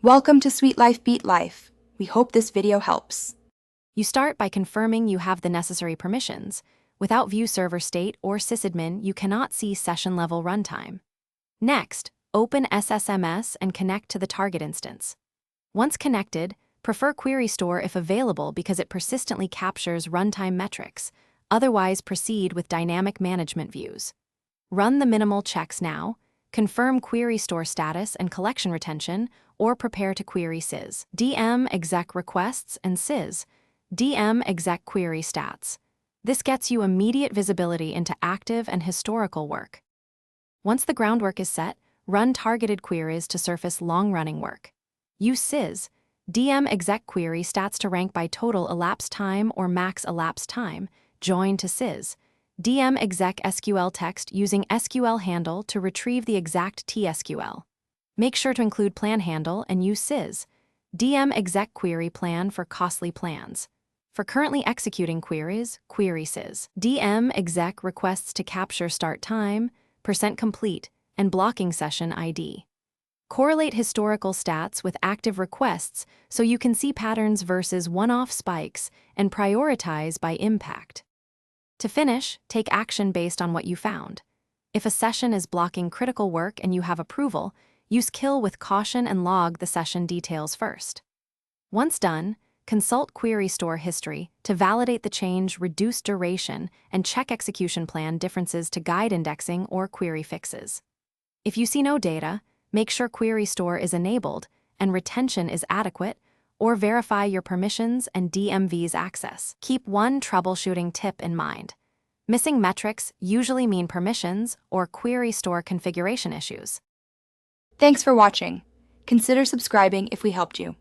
Welcome to Sweet Life Beat Life. We hope this video helps. You start by confirming you have the necessary permissions. Without view server state or sysadmin, you cannot see session-level runtime. Next, open SSMS and connect to the target instance. Once connected, prefer Query Store if available because it persistently captures runtime metrics. Otherwise, proceed with dynamic management views. Run the minimal checks now, confirm Query Store status and collection retention, or prepare to query SIS. DM exec requests and SIS. DM exec query stats. This gets you immediate visibility into active and historical work. Once the groundwork is set, run targeted queries to surface long-running work. Use SIS. DM exec query stats to rank by total elapsed time or max elapsed time. Join to SIS. DM exec SQL text using SQL handle to retrieve the exact TSQL. Make sure to include plan handle and use SIS. DM exec query plan for costly plans. For currently executing queries, query SIS. DM exec requests to capture start time, percent complete, and blocking session ID. Correlate historical stats with active requests so you can see patterns versus one-off spikes and prioritize by impact. To finish, take action based on what you found. If a session is blocking critical work and you have approval, use kill with caution and log the session details first. Once done, consult Query Store history to validate the change, reduce duration, and check execution plan differences to guide indexing or query fixes. If you see no data, make sure Query Store is enabled and retention is adequate, or verify your permissions and DMVs access. Keep one troubleshooting tip in mind. Missing metrics usually mean permissions or Query Store configuration issues. Thanks for watching. Consider subscribing if we helped you.